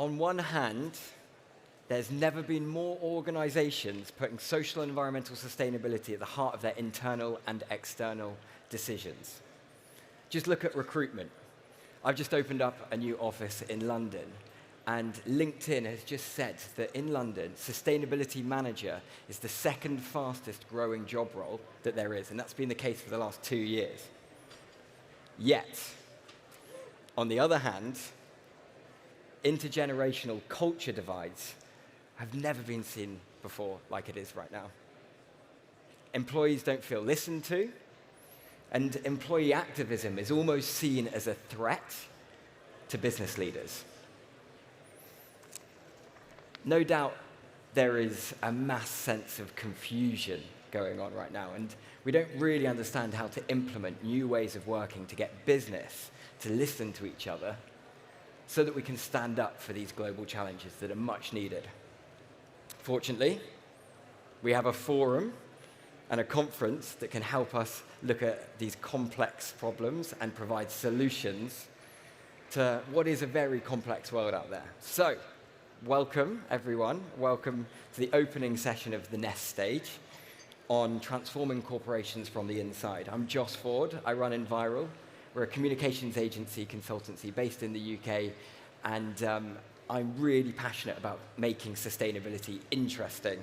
On one hand, there's never been more organizations putting social and environmental sustainability at the heart of their internal and external decisions. Just look at recruitment. I've just opened up a new office in London, and LinkedIn has just said that in London, sustainability manager is the second fastest growing job role that there is, and that's been the case for the last 2 years. Yet, on the other hand, intergenerational culture divides have never been seen before like it is right now. Employees don't feel listened to, and employee activism is almost seen as a threat to business leaders. No doubt there is a mass sense of confusion going on right now, and we don't really understand how to implement new ways of working to get business to listen to each other so that we can stand up for these global challenges that are much needed. Fortunately, we have a forum and a conference that can help us look at these complex problems and provide solutions to what is a very complex world out there. So, welcome, everyone. Welcome to the opening session of the Nest stage on transforming corporations from the inside. I'm Joss Ford. I run Enviral. We're a communications agency consultancy based in the UK, and I'm really passionate about making sustainability interesting.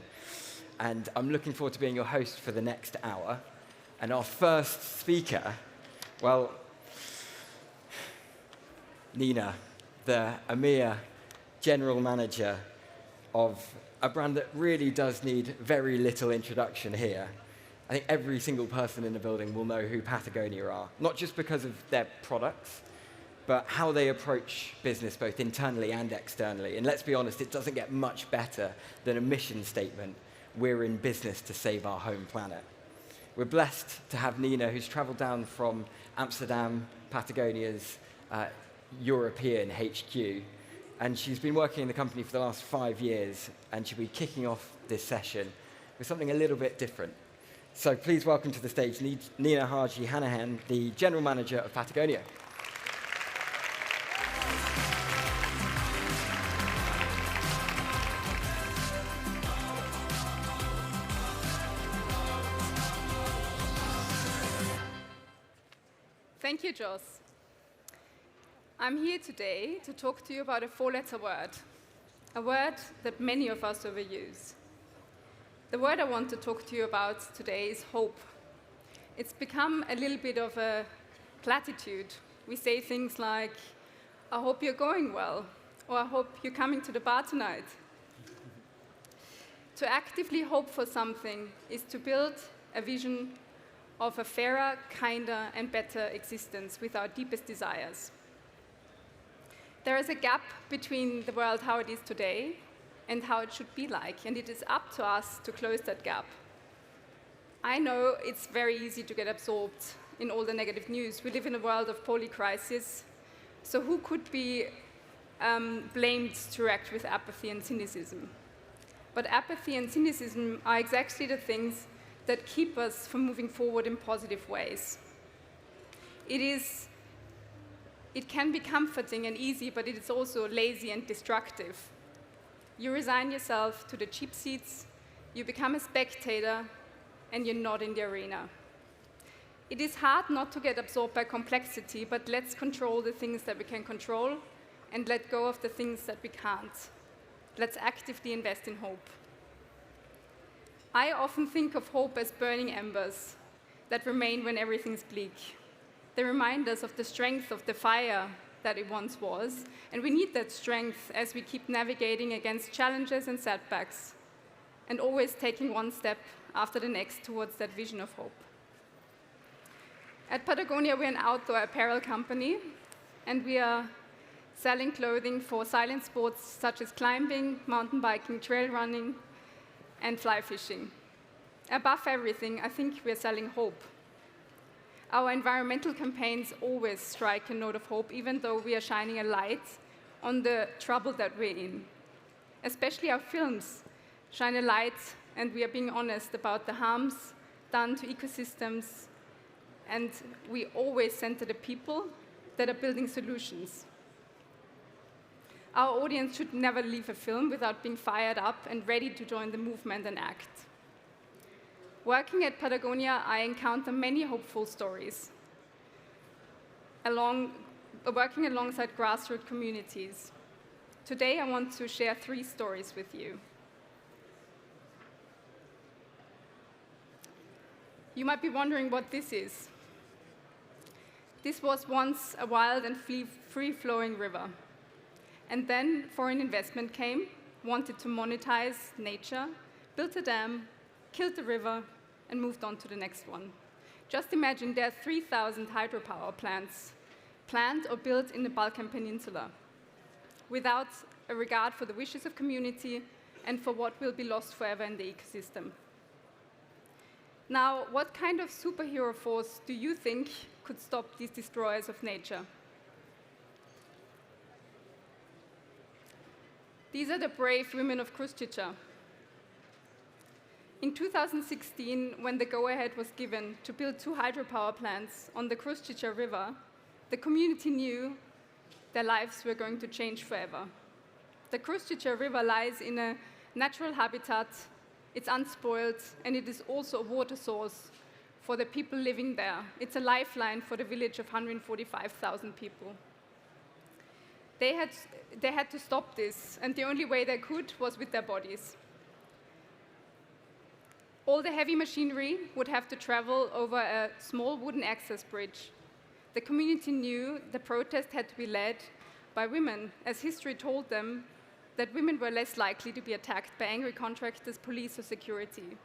And I'm looking forward to being your host for the next hour. And our first speaker, well, Nina, the EMEA general manager of a brand that really does need very little introduction here. I think every single person in the building will know who Patagonia are, not just because of their products, but how they approach business both internally and externally. And let's be honest, it doesn't get much better than a mission statement: we're in business to save our home planet. We're blessed to have Nina, who's traveled down from Amsterdam, Patagonia's European HQ, and she's been working in the company for the last 5 years, and she'll be kicking off this session with something a little bit different. So please welcome to the stage Nina Hajikhanian, the General Manager of Patagonia. Thank you, Joss. I'm here today to talk to you about a 4-letter word, a word that many of us overuse. The word I want to talk to you about today is hope. It's become a little bit of a platitude. We say things like, I hope you're going well, or I hope you're coming to the bar tonight. To actively hope for something is to build a vision of a fairer, kinder, and better existence with our deepest desires. There is a gap between the world how it is today and how it should be like, and it is up to us to close that gap. I know it's very easy to get absorbed in all the negative news. We live in a world of polycrisis, so who could be blamed to react with apathy and cynicism? But apathy and cynicism are exactly the things that keep us from moving forward in positive ways. It can be comforting and easy, but it is also lazy and destructive. You resign yourself to the cheap seats, you become a spectator, and you're not in the arena. It is hard not to get absorbed by complexity, but let's control the things that we can control and let go of the things that we can't. Let's actively invest in hope. I often think of hope as burning embers that remain when everything's bleak. They remind us of the strength of the fire that it once was, and we need that strength as we keep navigating against challenges and setbacks, and always taking one step after the next towards that vision of hope. At Patagonia, we're an outdoor apparel company, and we are selling clothing for silent sports such as climbing, mountain biking, trail running, and fly fishing. Above everything, I think we're selling hope. Our environmental campaigns always strike a note of hope, even though we are shining a light on the trouble that we're in. Especially our films shine a light, and we are being honest about the harms done to ecosystems, and we always center the people that are building solutions. Our audience should never leave a film without being fired up and ready to join the movement and act. Working at Patagonia, I encounter many hopeful stories, working alongside grassroots communities. Today, I want to share 3 stories with you. You might be wondering what this is. This was once a wild and free-flowing river. And then foreign investment came, wanted to monetize nature, built a dam, killed the river, and moved on to the next one. Just imagine there are 3,000 hydropower plants planned or built in the Balkan Peninsula, without a regard for the wishes of community and for what will be lost forever in the ecosystem. Now, what kind of superhero force do you think could stop these destroyers of nature? These are the brave women of Kruščica. In 2016, when the go-ahead was given to build 2 hydropower plants on the Kruščica River, the community knew their lives were going to change forever. The Kruščica River lies in a natural habitat, it's unspoiled, and it is also a water source for the people living there. It's a lifeline for the village of 145,000 people. They had to stop this, and the only way they could was with their bodies. All the heavy machinery would have to travel over a small wooden access bridge. The community knew the protest had to be led by women, as history told them that women were less likely to be attacked by angry contractors, police, or security.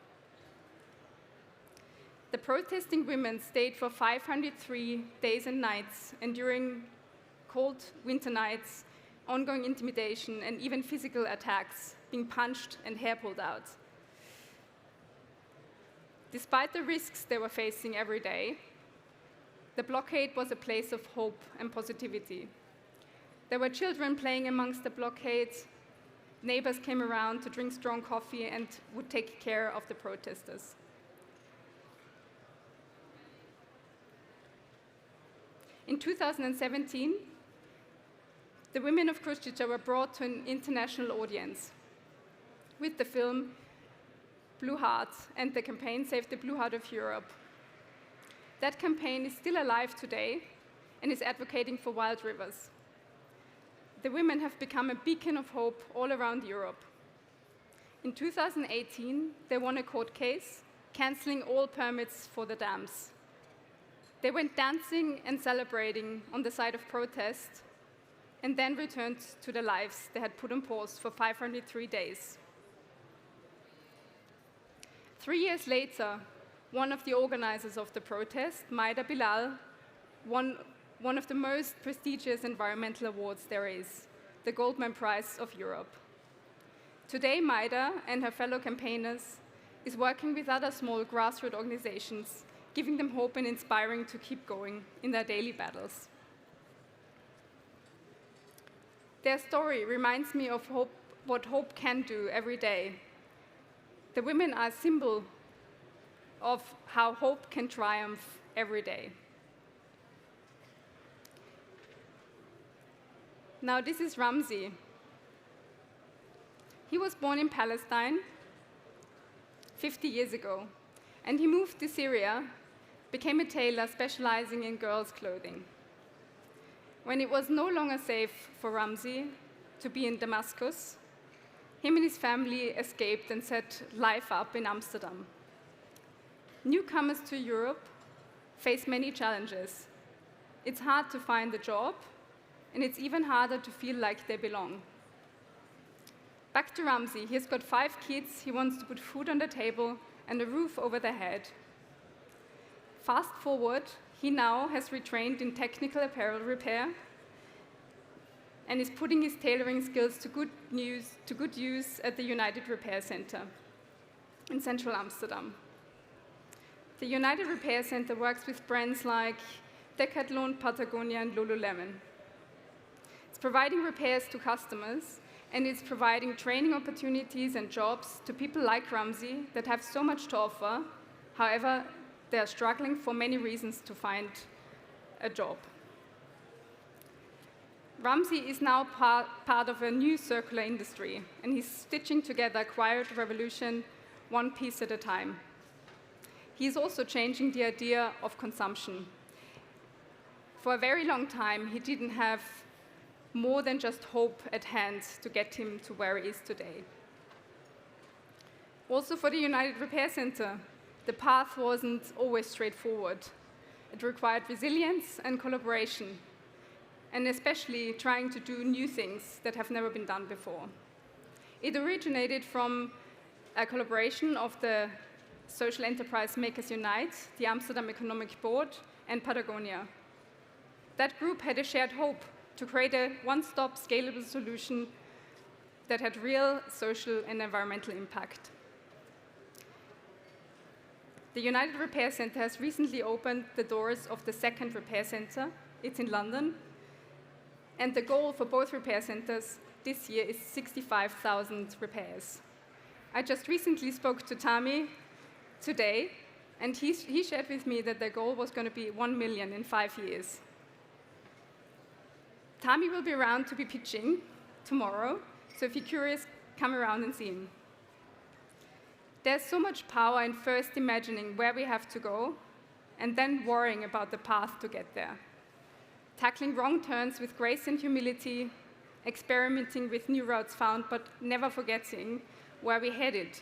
The protesting women stayed for 503 days and nights, enduring cold winter nights, ongoing intimidation, and even physical attacks, being punched and hair pulled out. Despite the risks they were facing every day, the blockade was a place of hope and positivity. There were children playing amongst the blockade. Neighbors came around to drink strong coffee and would take care of the protesters. In 2017, the women of Kruščica were brought to an international audience with the film Blue Heart and the campaign Save the Blue Heart of Europe. That campaign is still alive today and is advocating for wild rivers. The women have become a beacon of hope all around Europe. In 2018, they won a court case, cancelling all permits for the dams. They went dancing and celebrating on the side of protest, and then returned to the lives they had put on pause for 503 days. 3 years later, one of the organizers of the protest, Maida Bilal, won one of the most prestigious environmental awards there is, the Goldman Prize of Europe. Today, Maida and her fellow campaigners is working with other small grassroots organizations, giving them hope and inspiring to keep going in their daily battles. Their story reminds me of hope, what hope can do every day. The women are a symbol of how hope can triumph every day. Now, this is Ramzi. He was born in Palestine 50 years ago, and he moved to Syria, became a tailor specializing in girls' clothing. When it was no longer safe for Ramzi to be in Damascus, him and his family escaped and set life up in Amsterdam. Newcomers to Europe face many challenges. It's hard to find a job, and it's even harder to feel like they belong. Back to Ramzi, he's got 5 kids, he wants to put food on the table and a roof over their head. Fast forward, he now has retrained in technical apparel repair and is putting his tailoring skills to good use at the United Repair Center in central Amsterdam. The United Repair Center works with brands like Decathlon, Patagonia, and Lululemon. It's providing repairs to customers, and it's providing training opportunities and jobs to people like Ramzi that have so much to offer. However, they are struggling for many reasons to find a job. Ramsey is now part of a new circular industry, and he's stitching together a quiet revolution, one piece at a time. He's also changing the idea of consumption. For a very long time, he didn't have more than just hope at hand to get him to where he is today. Also for the United Repair Center, the path wasn't always straightforward. It required resilience and collaboration, and especially trying to do new things that have never been done before. It originated from a collaboration of the social enterprise Makers Unite, the Amsterdam Economic Board, and Patagonia. That group had a shared hope to create a one-stop scalable solution that had real social and environmental impact. The United Repair Center has recently opened the doors of the second repair center. It's in London. And the goal for both repair centers this year is 65,000 repairs. I just recently spoke to Tami today, and he shared with me that their goal was going to be 1 million in 5 years. Tami will be around to be pitching tomorrow, so if you're curious, come around and see him. There's so much power in first imagining where we have to go, and then worrying about the path to get there. Tackling wrong turns with grace and humility, experimenting with new routes found, but never forgetting where we're headed.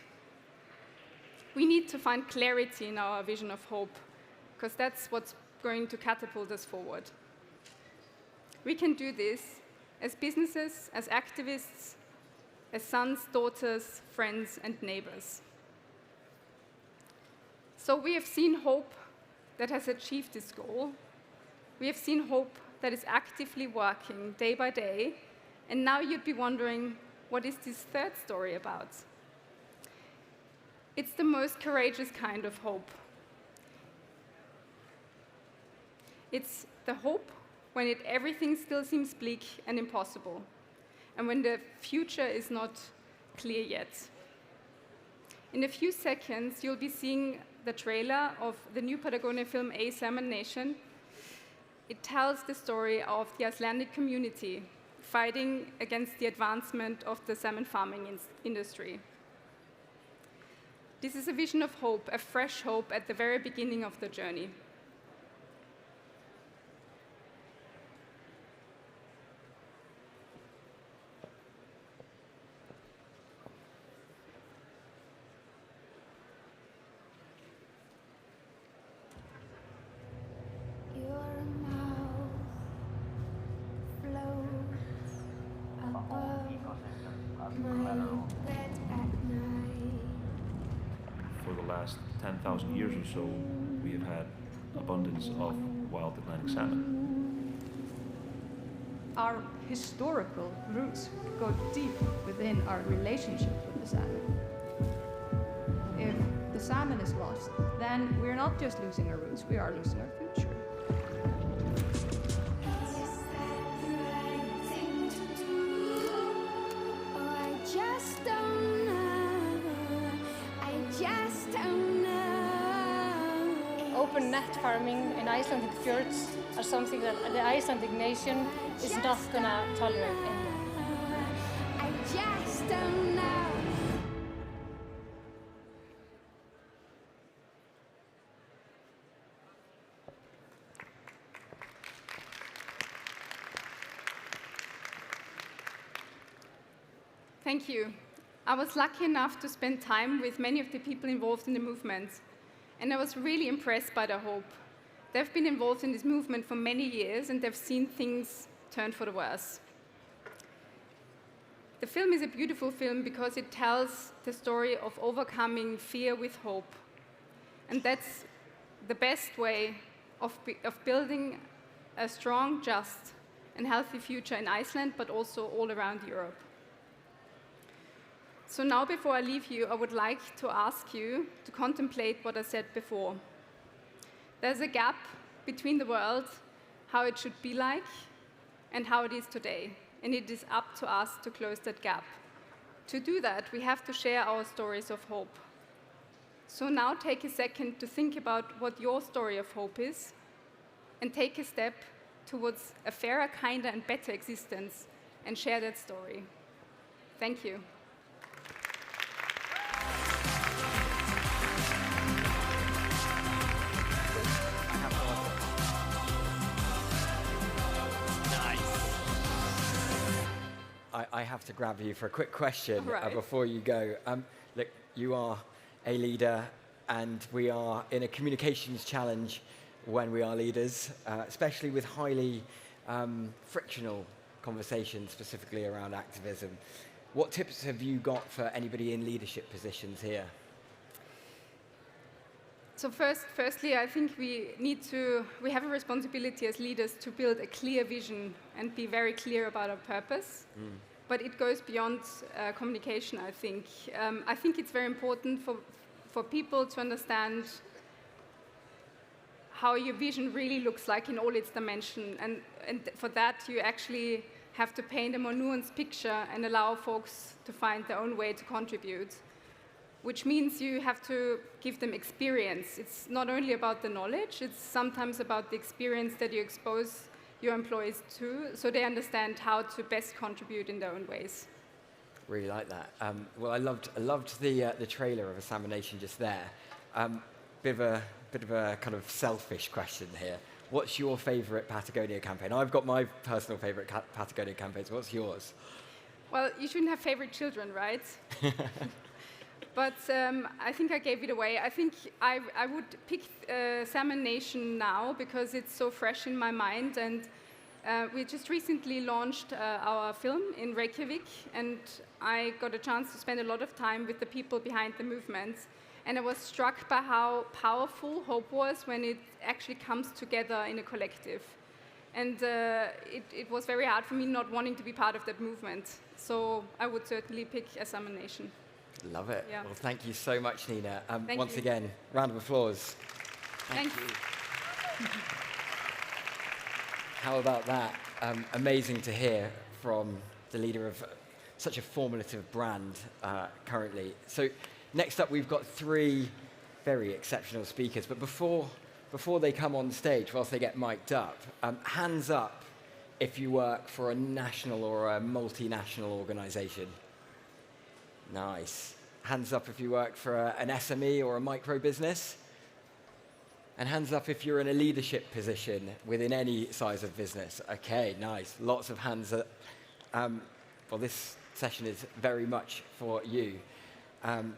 We need to find clarity in our vision of hope, because that's what's going to catapult us forward. We can do this as businesses, as activists, as sons, daughters, friends, and neighbors. So we have seen hope that has achieved this goal. We have seen hope that is actively working day by day, and now you'd be wondering, what is this third story about? It's the most courageous kind of hope. It's the hope when everything still seems bleak and impossible, and when the future is not clear yet. In a few seconds, you'll be seeing the trailer of the new Patagonia film, A Salmon Nation. It tells the story of the Icelandic community fighting against the advancement of the salmon farming industry. This is a vision of hope, a fresh hope at the very beginning of the journey. For the last 10,000 years or so, we have had abundance of wild Atlantic salmon. Our historical roots go deep within our relationship with the salmon. If the salmon is lost, then we're not just losing our roots, we are losing our future. Open net farming in Icelandic fjords are something that the Icelandic nation is not going to tolerate anymore. I just don't know. Thank you. I was lucky enough to spend time with many of the people involved in the movement, and I was really impressed by their hope. They've been involved in this movement for many years, and they've seen things turn for the worse. The film is a beautiful film because it tells the story of overcoming fear with hope. And that's the best way of building a strong, just, and healthy future in Iceland, but also all around Europe. So now, before I leave you, I would like to ask you to contemplate what I said before. There's a gap between the world, how it should be like, and how it is today. And it is up to us to close that gap. To do that, we have to share our stories of hope. So now take a second to think about what your story of hope is, and take a step towards a fairer, kinder, and better existence and share that story. Thank you. I have to grab you for a quick question Right. before you go. Look, you are a leader, and we are in a communications challenge when we are leaders, especially with highly frictional conversations, specifically around activism. What tips have you got for anybody in leadership positions here? So firstly, I think we have a responsibility as leaders to build a clear vision and be very clear about our purpose. But it goes beyond communication, I think. I think it's very important for people to understand how your vision really looks like in all its dimensions. And for that, you actually have to paint a more nuanced picture and allow folks to find their own way to contribute, which means you have to give them experience. It's not only about the knowledge, it's sometimes about the experience that you expose your employees to, so they understand how to best contribute in their own ways. Really like that. Well, I loved the trailer of Examination just there. Bit of a kind of selfish question here. What's your favourite Patagonia campaign? I've got my personal favourite Patagonia campaigns. What's yours? Well, you shouldn't have favorite children, right? But I think I gave it away. I think I would pick ChangeNOW because it's so fresh in my mind. And we just recently launched our film in Reykjavik, and I got a chance to spend a lot of time with the people behind the movement. And I was struck by how powerful hope was when it actually comes together in a collective. And it was very hard for me not wanting to be part of that movement. So I would certainly pick Examination. Love it. Yeah. Well, thank you so much, Nina. Thank once you. again, round of applause. Thank you. How about that? Amazing to hear from the leader of such a formative brand currently. So next up, we've got three very exceptional speakers. But before they come on stage, whilst they get mic'd up, hands up if you work for a national or a multinational organization. Nice. Hands up if you work for an SME or a micro business. And hands up if you're in a leadership position within any size of business. Okay, nice. Lots of hands up. Well, this session is very much for you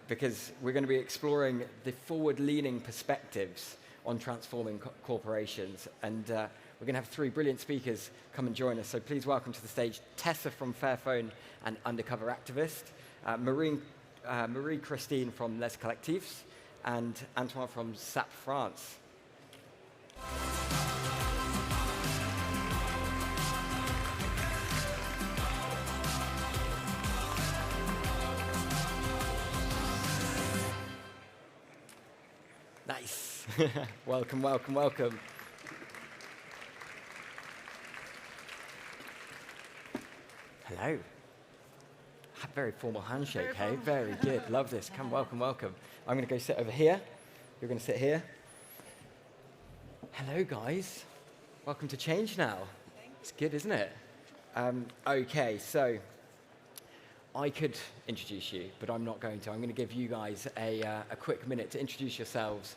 because we're going to be exploring the forward-leaning perspectives on transforming corporations. And we're going to have three brilliant speakers come and join us. So please welcome to the stage Tessa from Fairphone and Undercover activist, Marie-Christine from Les Collectifs, and Antoine from SAP France. Nice. Welcome, welcome, welcome. Hello. Very formal handshake, hey? Very good. Love this. Come, welcome, welcome. I'm going to go sit over here. You're going to sit here. Hello, guys. Welcome to ChangeNOW. It's good, isn't it? Okay, so I could introduce you, but I'm not going to. I'm going to give you guys a quick minute to introduce yourselves.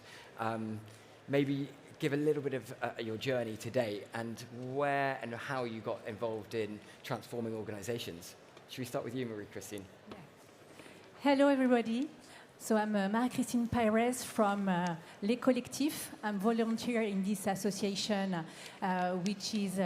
Maybe give a little bit of your journey to date and where and how you got involved in transforming organizations. Should we start with you, Marie-Christine? Yeah. Hello, everybody. So I'm Marie-Christine Pires from Les Collectifs. I'm volunteer in this association, which is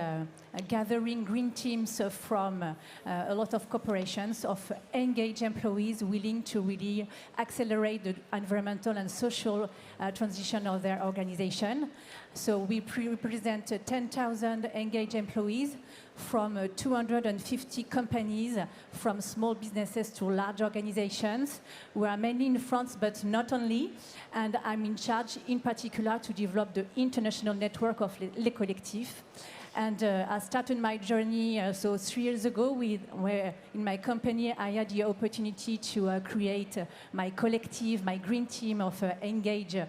gathering green teams from a lot of corporations of engaged employees willing to really accelerate the environmental and social transition of their organization. So we represent 10,000 engaged employees from 250 companies, from small businesses to large organizations. We are mainly in France, but not only. And I'm in charge, in particular, to develop the international network of Les Collectifs. And I started my journey, so 3 years ago, where in my company, I had the opportunity to create my collective, my green team of engaged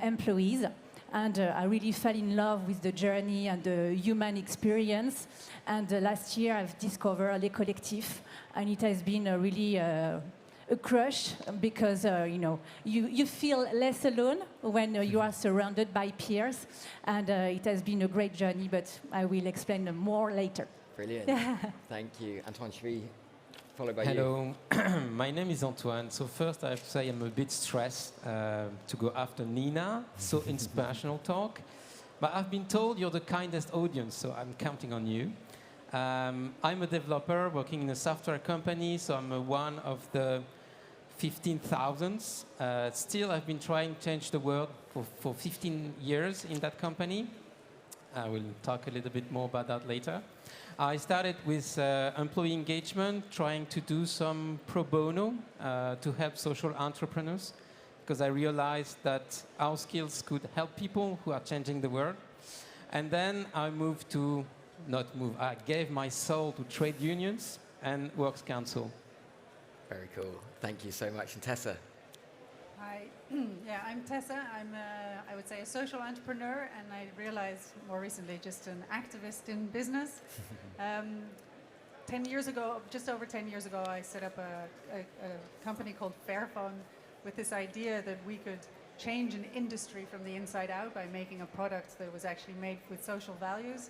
employees. And I really fell in love with the journey and the human experience. And last year I've discovered Les Collectifs, and it has been really a crush because you feel less alone when you are surrounded by peers, and it has been a great journey, but I will explain more later. Brilliant. Thank you. Antoine, should we follow by you? Hello, my name is Antoine. So first I have to say I'm a bit stressed to go after Nina, so inspirational talk. But I've been told you're the kindest audience, so I'm counting on you. I'm a developer working in a software company, so I'm one of the 15,000. Still, I've been trying to change the world for 15 years in that company. I will talk a little bit more about that later. I started with employee engagement, trying to do some pro bono to help social entrepreneurs, because I realized that our skills could help people who are changing the world. And then I I gave my soul to trade unions and works council. Very cool. Thank you so much. And Tessa? Hi. Yeah, I'm Tessa. I'm, I would say, a social entrepreneur, and I realized more recently just an activist in business. 10 years ago, just over 10 years ago, I set up a company called Fairphone with this idea that we could change an industry from the inside out by making a product that was actually made with social values.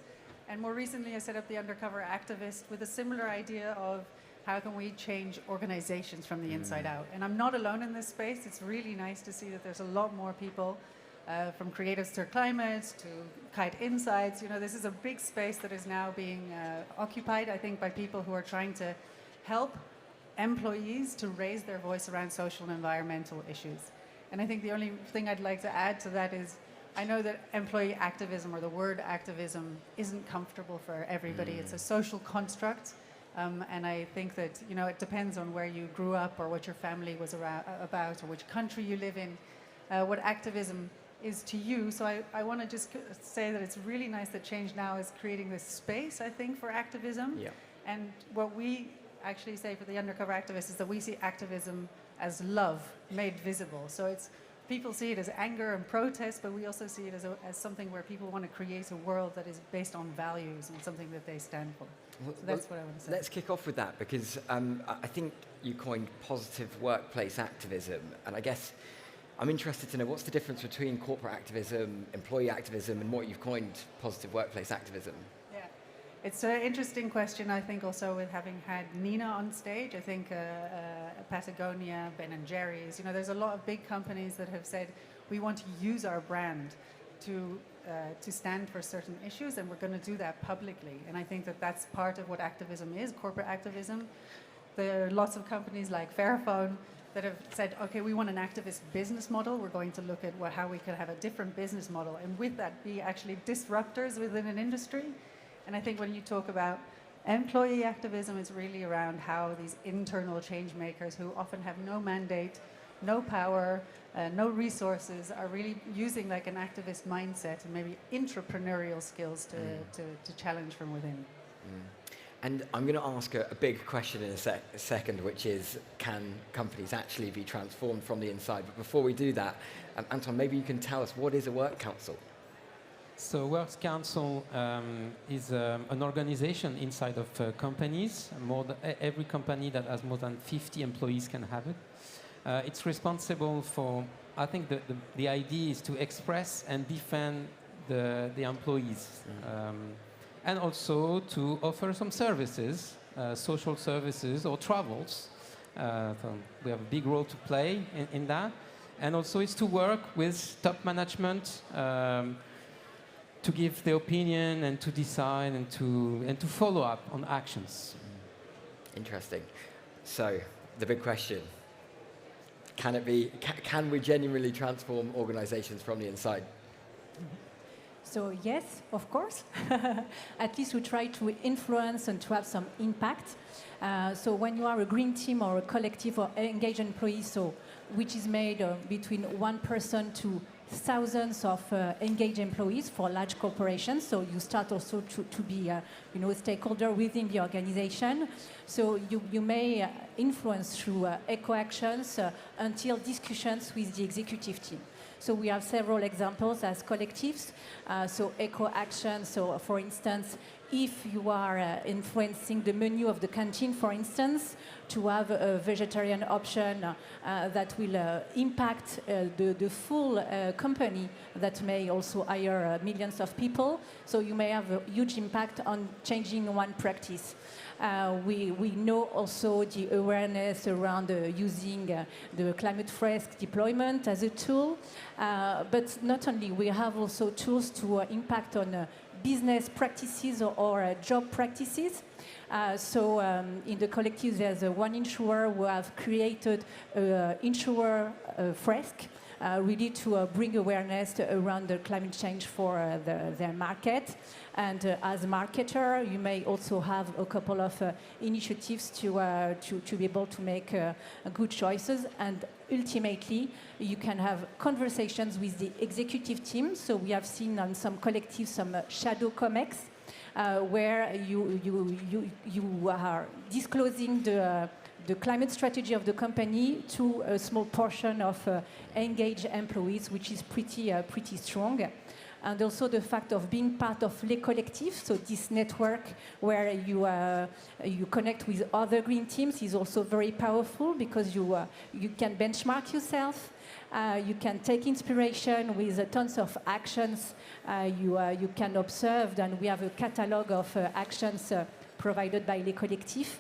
And more recently, I set up the Undercover Activist with a similar idea of how can we change organizations from the inside out. And I'm not alone in this space. It's really nice to see that there's a lot more people, from creatives to climate to Kite Insights. You know, this is a big space that is now being occupied, I think, by people who are trying to help employees to raise their voice around social and environmental issues. And I think the only thing I'd like to add to that is, I know that employee activism, or the word activism, isn't comfortable for everybody. It's a social construct, and I think that, you know, it depends on where you grew up or what your family was about or which country you live in, what activism is to you. So I want to just say that it's really nice that ChangeNOW is creating this space, I think, for activism. Yeah. And what we actually say for the Undercover Activists is that we see activism as love made visible. So it's, people see it as anger and protest, but we also see it as something where people want to create a world that is based on values and something that they stand for. So that's what I want to say. Let's kick off with that, because I think you coined positive workplace activism, and I guess I'm interested to know what's the difference between corporate activism, employee activism, and what you've coined positive workplace activism? Yeah, it's an interesting question, I think, also with having had Nina on stage. I think Patagonia, Ben & Jerry's, you know, there's a lot of big companies that have said, we want to use our brand to stand for certain issues, and we're going to do that publicly. And I think that that's part of what activism is, corporate activism. There are lots of companies like Fairphone that have said, okay, we want an activist business model. We're going to look at how we could have a different business model, and with that be actually disruptors within an industry. And I think when you talk about employee activism, it's really around how these internal change makers, who often have no mandate, no power, no resources, are really using like an activist mindset and maybe entrepreneurial skills to challenge from within. And I'm going to ask a big question in a second, which is, can companies actually be transformed from the inside? But before we do that, Antoine, maybe you can tell us, what is a work council? So Works Council is an organization inside of companies. Every company that has more than 50 employees can have it. It's responsible for, I think the idea is to express and defend the employees. And also to offer some services, social services or travels. So we have a big role to play in that. And also it's to work with top management to give their opinion and to decide and to follow up on actions. Interesting. So the big question, can we genuinely transform organizations from the inside? So yes, of course. At least we try to influence and to have some impact. So when you are a green team or a collective or engaged employees, so which is made between one person to thousands of engaged employees for large corporations. So you start also to be a stakeholder within the organization. So you may influence through eco actions until discussions with the executive team. So we have several examples as Collectifs. So eco-action, so for instance, if you are influencing the menu of the canteen, for instance, to have a vegetarian option that will impact the full company that may also hire millions of people. So you may have a huge impact on changing one practice. We know also the awareness around using the climate risk deployment as a tool. But not only, we have also tools to impact on business practices or job practices. In the collective, there's one insurer who have created an insurer frisk, really to bring awareness around the climate change for their market. And as a marketer, you may also have a couple of initiatives to be able to make good choices. And ultimately, you can have conversations with the executive team. So we have seen on some collectives some shadow comex, where you are disclosing the climate strategy of the company to a small portion of engaged employees, which is pretty strong. And also the fact of being part of Les Collectifs, so this network where you connect with other green teams is also very powerful, because you can benchmark yourself, you can take inspiration with tons of actions you can observe, and we have a catalog of actions provided by Les Collectifs.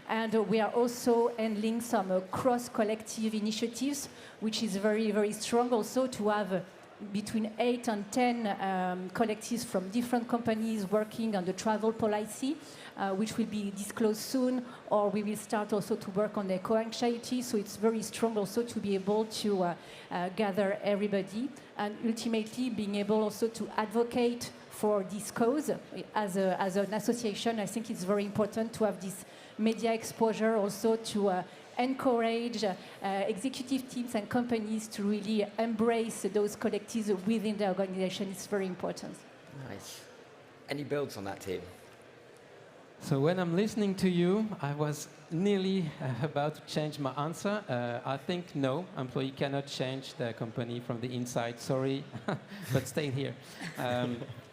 And we are also handling some cross-collective initiatives, which is very, very strong also to have between 8 and 10 collectives from different companies working on the travel policy, which will be disclosed soon, or we will start also to work on eco-anxiety. So it's very strong also to be able to gather everybody, and ultimately being able also to advocate for this cause. As an association, I think it's very important to have this media exposure also to encourage executive teams and companies to really embrace those collectives within the organization. It's very important. Nice. Any builds on that, team? So when I'm listening to you, I was nearly about to change my answer. I think no, employee cannot change their company from the inside. Sorry, but stay here.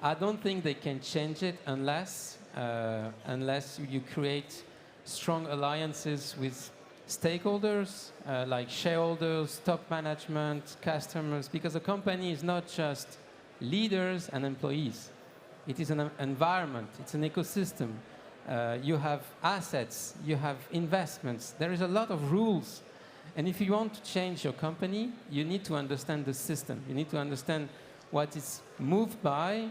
I don't think they can change it unless you create strong alliances with stakeholders, like shareholders, top management, customers, because a company is not just leaders and employees. It is an environment, it's an ecosystem. You have assets, you have investments. There is a lot of rules. And if you want to change your company, you need to understand the system. You need to understand what is moved by,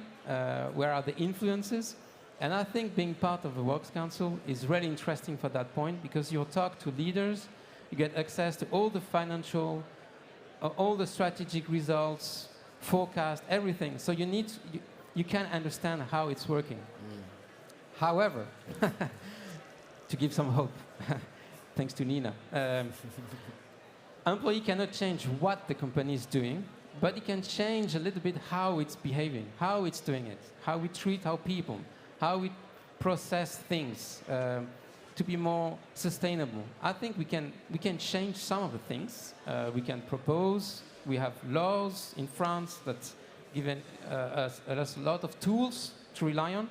where are the influences. And I think being part of the Works Council is really interesting for that point, because you talk to leaders, you get access to all the financial, all the strategic results, forecast, everything. So you can understand how it's working. However, to give some hope, thanks to Nina, employee cannot change what the company is doing, but it can change a little bit how it's behaving, how it's doing it, how we treat our people, how we process things to be more sustainable. I think we can change some of the things. We can propose. We have laws in France that give us a lot of tools to rely on.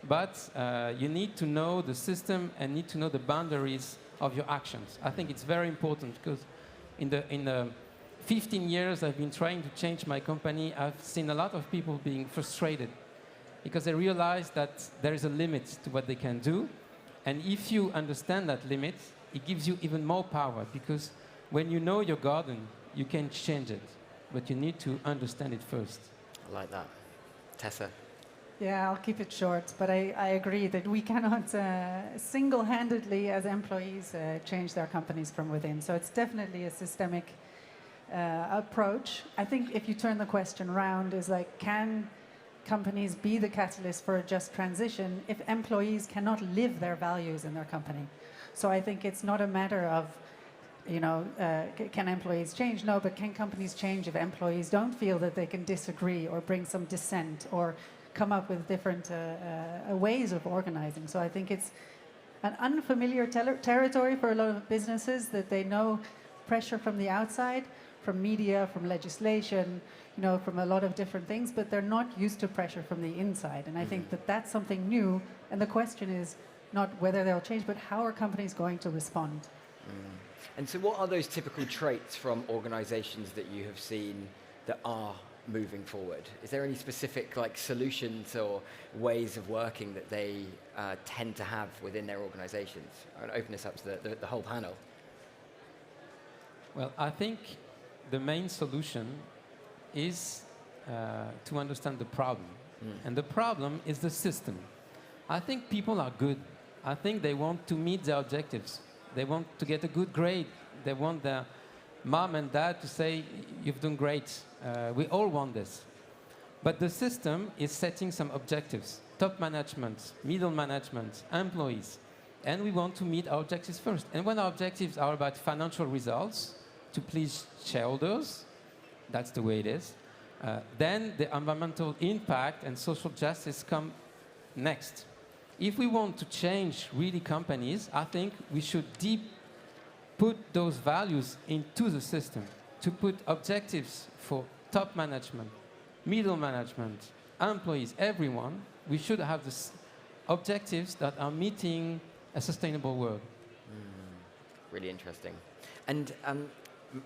But you need to know the system and need to know the boundaries of your actions. I think it's very important, because in the 15 years I've been trying to change my company, I've seen a lot of people being frustrated because they realize that there is a limit to what they can do. And if you understand that limit, it gives you even more power, because when you know your garden, you can change it. But you need to understand it first. I like that. Tessa? Yeah, I'll keep it short, but I agree that we cannot single-handedly as employees change their companies from within. So it's definitely a systemic approach. I think if you turn the question around, is like, can companies be the catalyst for a just transition if employees cannot live their values in their company? So I think it's not a matter of, can employees change? No, but can companies change if employees don't feel that they can disagree or bring some dissent or come up with different ways of organizing? So I think it's an unfamiliar territory for a lot of businesses, that they know pressure from the outside, from media, from legislation, you know, from a lot of different things, but they're not used to pressure from the inside. And I think that that's something new. And the question is not whether they'll change, but how are companies going to respond? And so what are those typical traits from organizations that you have seen that are moving forward? Is there any specific like solutions or ways of working that they tend to have within their organizations? I'll open this up to the whole panel. Well, I think the main solution is to understand the problem. And the problem is the system. I think people are good. I think they want to meet their objectives. They want to get a good grade. They want their mom and dad to say, you've done great. We all want this. But the system is setting some objectives. Top management, middle management, employees. And we want to meet our objectives first. And when our objectives are about financial results, to please shareholders, that's the way it is, then the environmental impact and social justice come next. If we want to change really companies, I think we should put those values into the system, to put objectives for top management, middle management, employees, everyone. We should have this objectives that are meeting a sustainable world. Really interesting. And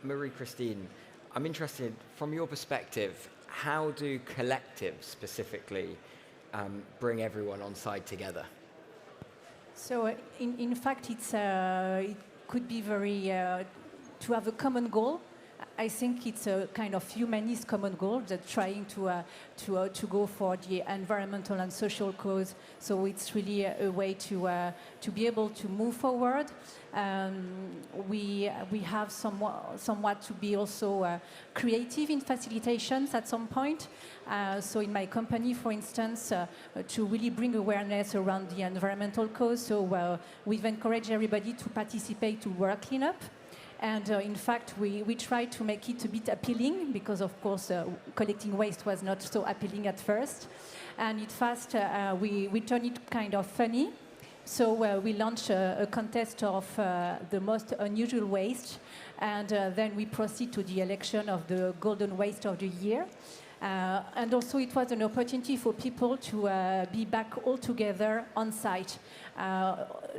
Marie-Christine, I'm interested, from your perspective, how do collectives specifically bring everyone on side together? So in fact, it could be very, to have a common goal. I think it's a kind of humanist common goal that trying to go for the environmental and social cause. So it's really a way to be able to move forward. We have somewhat to be also creative in facilitations at some point. So in my company, for instance, to really bring awareness around the environmental cause. So we've encouraged everybody to participate to work cleanup. And in fact, we tried to make it a bit appealing because, of course, collecting waste was not so appealing at first. And at first, we turned it kind of funny. So we launched a contest of the most unusual waste. And then we proceed to the election of the golden waste of the year. And also it was an opportunity for people to be back all together on site,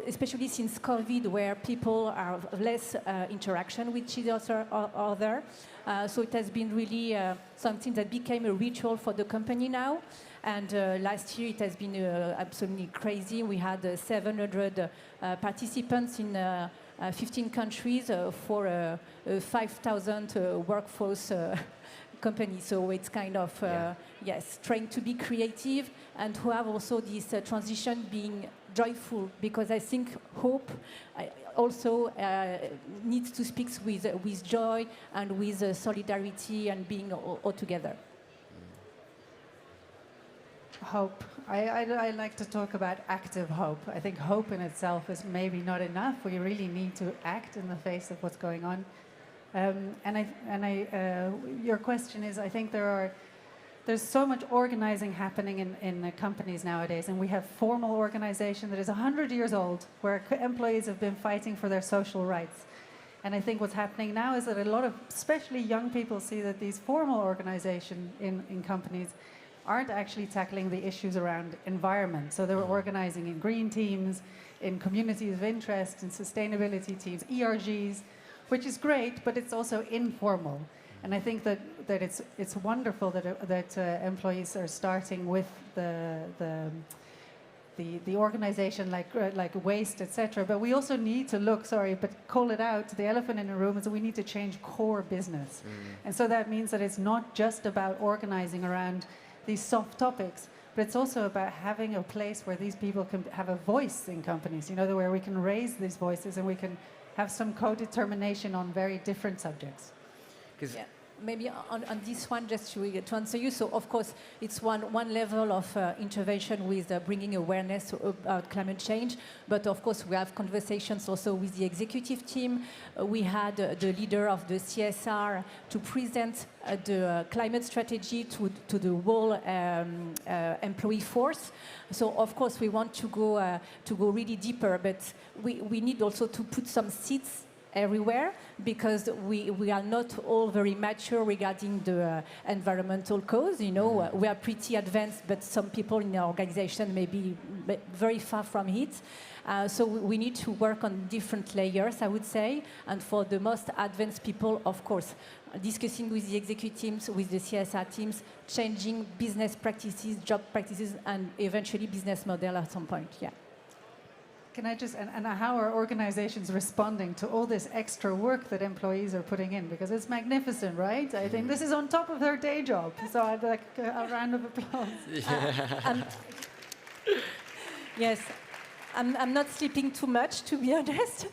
especially since COVID, where people are less interaction with each other. So it has been really something that became a ritual for the company now. And last year it has been absolutely crazy. We had 700 participants in 15 countries for a 5,000 workforce company. So it's kind of, yes, trying to be creative and to have also this transition being joyful, because I think hope also needs to speak with joy and with solidarity and being all together. Hope. I like to talk about active hope. I think hope in itself is maybe not enough. We really need to act in the face of what's going on. Your question is, I think there's so much organizing happening in companies nowadays, and we have formal organization that is 100 years old, where employees have been fighting for their social rights. And I think what's happening now is that a lot of, especially young people, see that these formal organizations in companies aren't actually tackling the issues around environment. So they're organizing in green teams, in communities of interest, in sustainability teams, ERGs, which is great, but it's also informal. And I think that it's wonderful that employees are starting with the organization like waste, etc. But we also need to look, call it out. The elephant in the room is that we need to change core business. And so that means that it's not just about organizing around these soft topics, but it's also about having a place where these people can have a voice in companies, where we can raise these voices and we can have some co-determination on very different subjects. Yeah. Maybe on this one, just to answer you, so of course it's one level of intervention with bringing awareness about climate change, but of course we have conversations also with the executive team. We had the leader of the CSR to present the climate strategy to the whole employee force. So of course we want to go really deeper, but we need also to put some seeds everywhere because we are not all very mature regarding the environmental cause. You know, we are pretty advanced, but some people in our organization may be very far from it. So we need to work on different layers, I would say. And for the most advanced people, of course, discussing with the executive teams, with the CSR teams, changing business practices, job practices, and eventually business model at some point, yeah. Can I just, and how are organizations responding to all this extra work that employees are putting in? Because it's magnificent, right? I think this is on top of their day job. So I'd like a round of applause. Yes. I'm not sleeping too much, to be honest.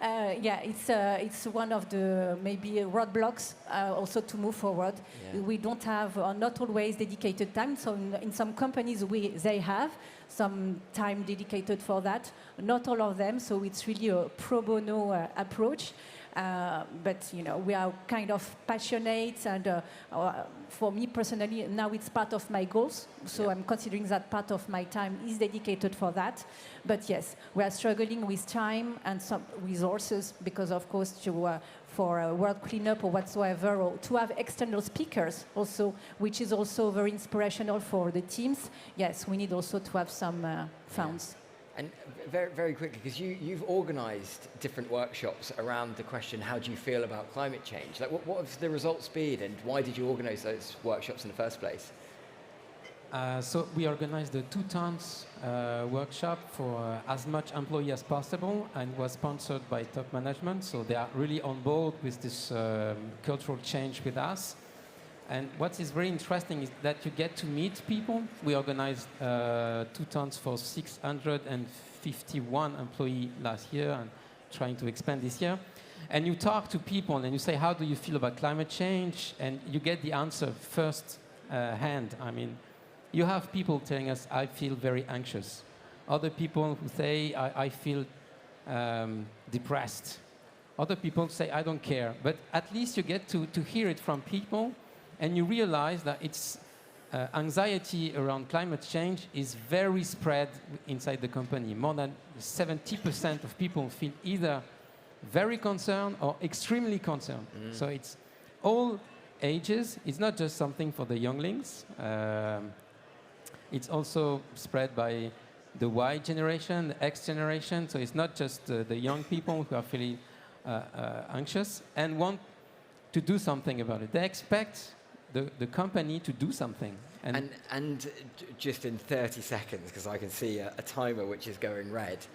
Yeah, it's one of the maybe roadblocks also to move forward. Yeah. We don't have, not always dedicated time. So in some companies, they have some time dedicated for that. Not all of them. So it's really a pro bono approach. But you know, we are kind of passionate, and for me personally, now it's part of my goals. So yeah. I'm considering that part of my time is dedicated for that. But yes, we are struggling with time and some resources because, of course, for a world cleanup or whatsoever, or to have external speakers also, which is also very inspirational for the teams. Yes, we need also to have some funds. And very, very quickly, because you've organised different workshops around the question, how do you feel about climate change? Like, what have the results been, and why did you organise those workshops in the first place? So we organized the 2 tons workshop for as much employee as possible, and was sponsored by top management. So they are really on board with this cultural change with us. And what is very interesting is that you get to meet people. We organized 2 tons for 651 employees last year, and trying to expand this year. And you talk to people and you say, how do you feel about climate change? And you get the answer first hand. I mean, you have people telling us, I feel very anxious. Other people who say, I feel depressed. Other people say, I don't care. But at least you get to hear it from people. And you realize that it's anxiety around climate change is very spread inside the company. More than 70% of people feel either very concerned or extremely concerned. So it's all ages. It's not just something for the younglings. It's also spread by the Y generation, the X generation. So it's not just the young people who are feeling anxious and want to do something about it. They expect the company to do something. And just in 30 seconds, because I can see a timer which is going red,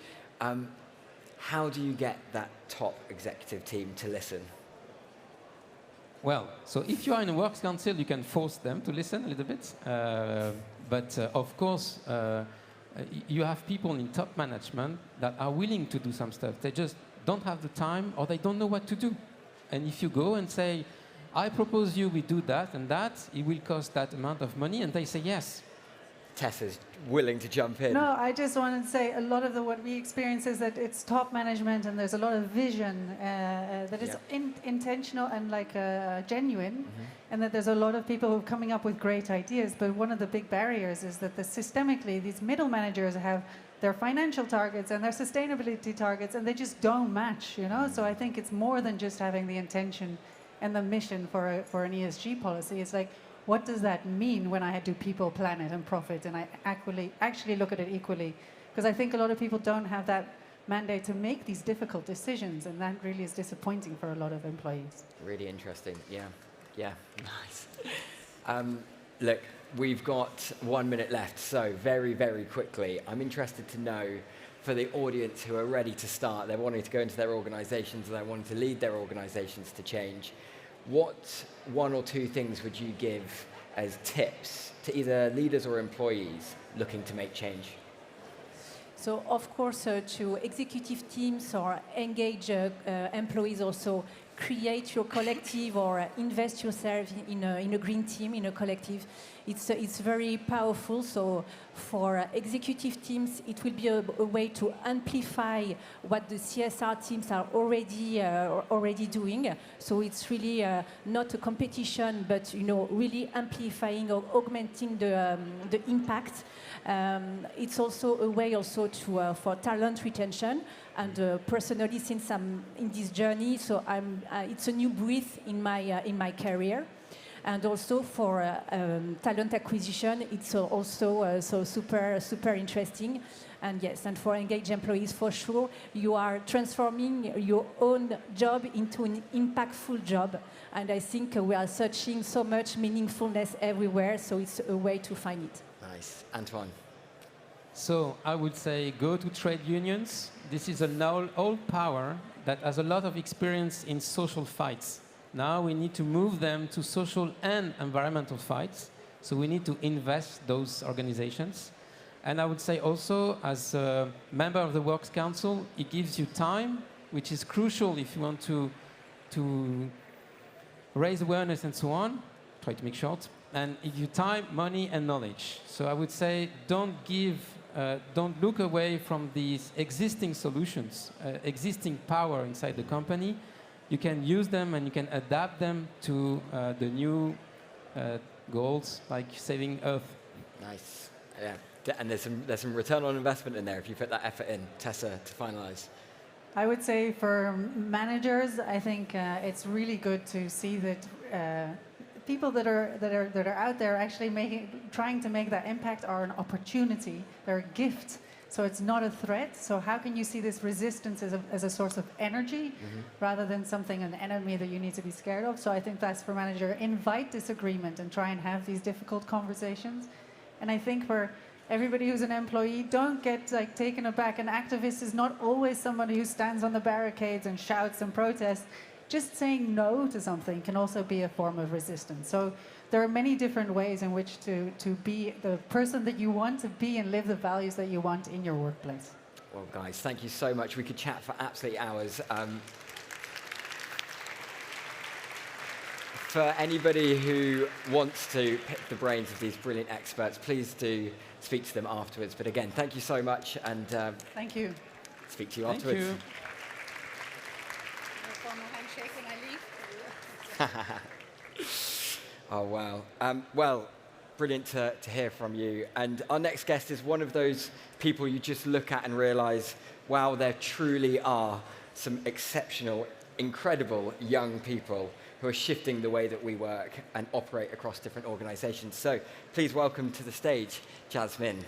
how do you get that top executive team to listen? Well, so if you are in a works council, you can force them to listen a little bit. But of course, you have people in top management that are willing to do some stuff. They just don't have the time, or they don't know what to do. And if you go and say, I propose we do that and that, it will cost that amount of money, and they say yes. Tessa's willing to jump in. No, I just wanted to say a lot of what we experience is that it's top management, and there's a lot of vision that is intentional and genuine, and that there's a lot of people who are coming up with great ideas. But one of the big barriers is that systemically these middle managers have their financial targets and their sustainability targets, and they just don't match, you know? So I think it's more than just having the intention and the mission for an ESG policy. It's like, what does that mean when I do people, planet, and profit, and I actually look at it equally? Because I think a lot of people don't have that mandate to make these difficult decisions, and that really is disappointing for a lot of employees. Really interesting, yeah, nice. Look, we've got 1 minute left, so very, very quickly, I'm interested to know, for the audience who are ready to start, they're wanting to go into their organizations, and they're wanting to lead their organizations to change, what 1 or 2 things would you give as tips to either leaders or employees looking to make change? So, of course, to executive teams or engage employees also, create your collective or invest yourself in a green team, in a collective. It's very powerful. So for executive teams, it will be a way to amplify what the CSR teams are already doing. So it's really not a competition, but really amplifying or augmenting the impact. It's also a way for talent retention. And personally, since I'm in this journey, so it's a new breath in my career. And also for talent acquisition, it's also so super interesting. And yes, and for engaged employees, for sure, you are transforming your own job into an impactful job. And I think we are searching so much meaningfulness everywhere, so it's a way to find it. Nice. Antoine. So I would say go to trade unions. This is an old power that has a lot of experience in social fights. Now we need to move them to social and environmental fights. So we need to invest those organizations. And I would say also, as a member of the Works Council, it gives you time, which is crucial if you want to raise awareness and so on. Try to make short. And if you time, money, and knowledge. So I would say don't look away from these existing solutions, existing power inside the company. You can use them and you can adapt them to the new goals, like saving Earth. Nice. Yeah. And there's some return on investment in there if you put that effort in. Tessa, to finalize. I would say for managers, I think it's really good to see that people that are out there actually trying to make that impact are an opportunity. They're a gift. So it's not a threat. So how can you see this resistance as a source of energy rather than something, an enemy that you need to be scared of? So I think that's for manager. Invite disagreement and try and have these difficult conversations. And I think for everybody who's an employee, don't get taken aback. An activist is not always somebody who stands on the barricades and shouts and protests. Just saying no to something can also be a form of resistance. So there are many different ways in which to be the person that you want to be and live the values that you want in your workplace. Well, guys, thank you so much. We could chat for absolutely hours. For anybody who wants to pick the brains of these brilliant experts, please do speak to them afterwards. But again, thank you so much, and thank you. Speak to you afterwards. Thank you. Formal handshake when I leave. Oh, wow. Well, brilliant to hear from you. And our next guest is one of those people you just look at and realize, wow, there truly are some exceptional, incredible young people who are shifting the way that we work and operate across different organizations. So please welcome to the stage, Jasmine.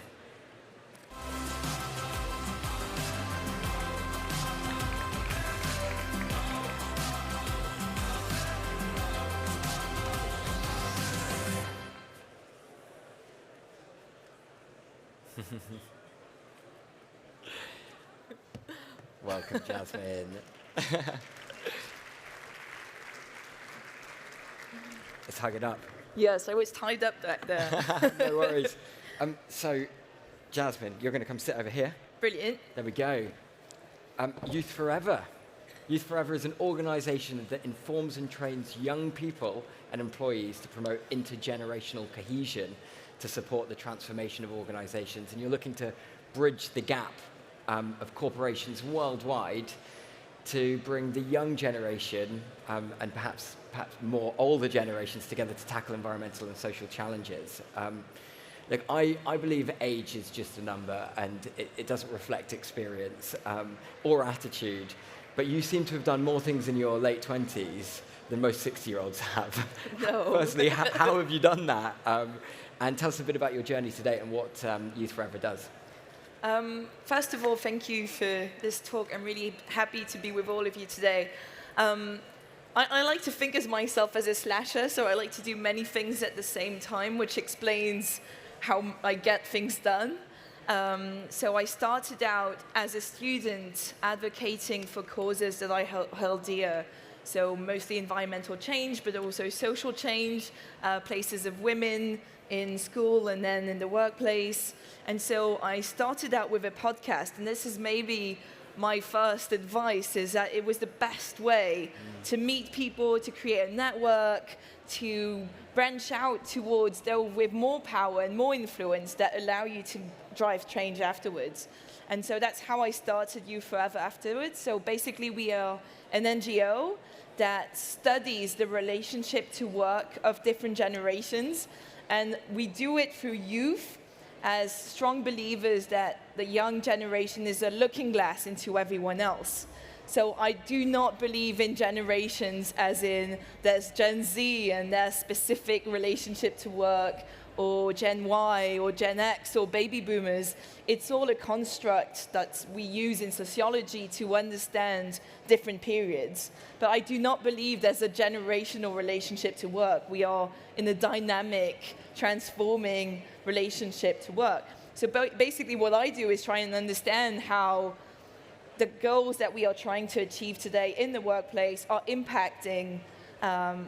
Welcome, Jasmine. Let's hug it up. Yes, I was tied up back there. No worries. So, Jasmine, you're going to come sit over here. Brilliant. There we go. Youth Forever. Youth Forever is an organization that informs and trains young people and employees to promote intergenerational cohesion to support the transformation of organizations. And you're looking to bridge the gap of corporations worldwide to bring the young generation and perhaps more older generations together to tackle environmental and social challenges. Look, I believe age is just a number, and it doesn't reflect experience or attitude. But you seem to have done more things in your late 20s than most 60-year-olds have. No. Firstly, how have you done that? And tell us a bit about your journey today and what Youth Forever does. First of all, thank you for this talk. I'm really happy to be with all of you today. I like to think of myself as a slasher, so I like to do many things at the same time, which explains how I get things done. So I started out as a student advocating for causes that I held dear. So mostly environmental change, but also social change, places of women in school and then in the workplace. And so I started out with a podcast, and this is maybe my first advice is that it was the best way to meet people, to create a network, to branch out towards those with more power and more influence that allow you to drive change afterwards. And so that's how I started Youth Forever afterwards. So basically we are an NGO that studies the relationship to work of different generations. And we do it through youth as strong believers that the young generation is a looking glass into everyone else. So I do not believe in generations as in there's Gen Z and their specific relationship to work, or Gen Y or Gen X or baby boomers. It's all a construct that we use in sociology to understand different periods. But I do not believe there's a generational relationship to work. We are in a dynamic, transforming relationship to work. So basically what I do is try and understand how the goals that we are trying to achieve today in the workplace are impacting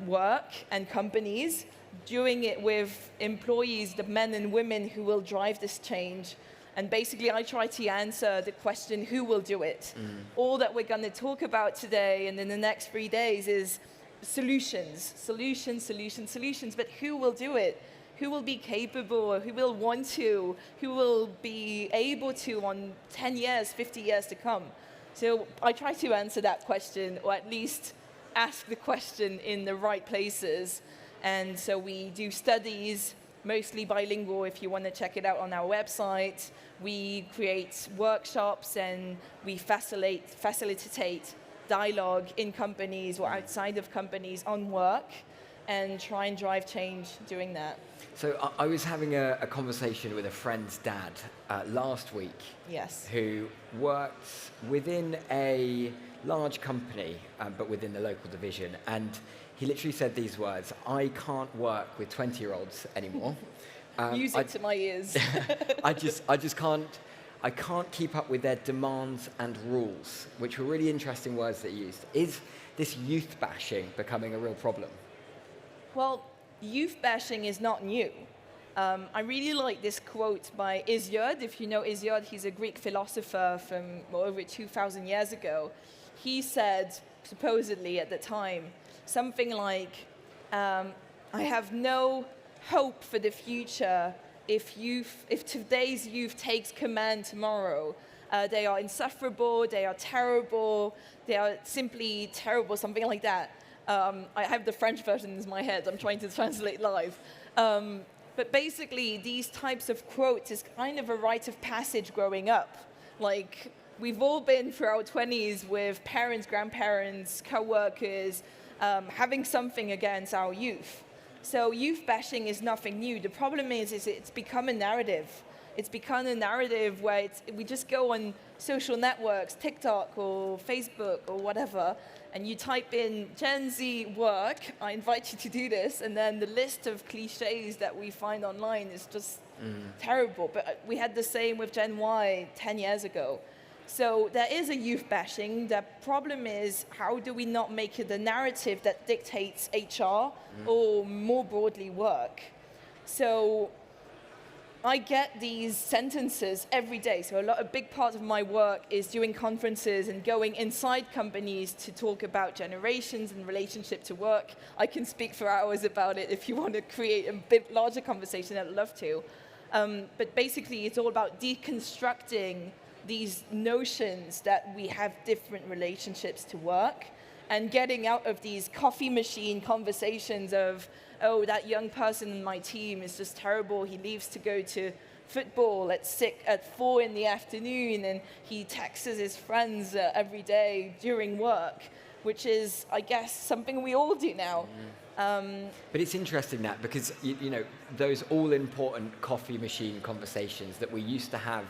work and companies, doing it with employees, the men and women who will drive this change. And basically, I try to answer the question, who will do it? All that we're going to talk about today and in the next 3 days is solutions, but who will do it? Who will be capable, who will want to, who will be able to on 10 years, 50 years to come? So I try to answer that question, or at least ask the question in the right places. And so we do studies, mostly bilingual if you want to check it out on our website. We create workshops and we facilitate dialogue in companies or outside of companies on work and try and drive change doing that. So I was having a conversation with a friend's dad last week. Yes. Who works within a large company, but within the local division. And he literally said these words: I can't work with 20-year-olds anymore. Music to my ears. I just can't keep up with their demands and rules, which were really interesting words that he used. Is this youth bashing becoming a real problem? Well, youth bashing is not new. I really like this quote by Hesiod. If you know Hesiod, he's a Greek philosopher from over 2,000 years ago. He said, supposedly at the time, something like, I have no hope for the future if today's youth takes command tomorrow. They are insufferable, they are terrible, they are simply terrible, something like that. I have the French version in my head, I'm trying to translate live. But basically, these types of quotes is kind of a rite of passage growing up. Like, we've all been through our 20s with parents, grandparents, co-workers, having something against our youth. So youth bashing is nothing new. The problem is it's become a narrative. It's become a narrative where we just go on social networks, TikTok or Facebook or whatever, and you type in Gen Z work, I invite you to do this, and then the list of cliches that we find online is just terrible. But we had the same with Gen Y 10 years ago. So there is a youth bashing. The problem is, how do we not make it the narrative that dictates HR or more broadly work? So I get these sentences every day. So a big part of my work is doing conferences and going inside companies to talk about generations and relationship to work. I can speak for hours about it. If you want to create a bit larger conversation, I'd love to. But basically, it's all about deconstructing these notions that we have different relationships to work and getting out of these coffee machine conversations of, oh, that young person in my team is just terrible. He leaves to go to football at 4 in the afternoon, and he texts his friends every day during work, which is, I guess, something we all do now. But it's interesting that, because you know, those all-important coffee machine conversations that we used to have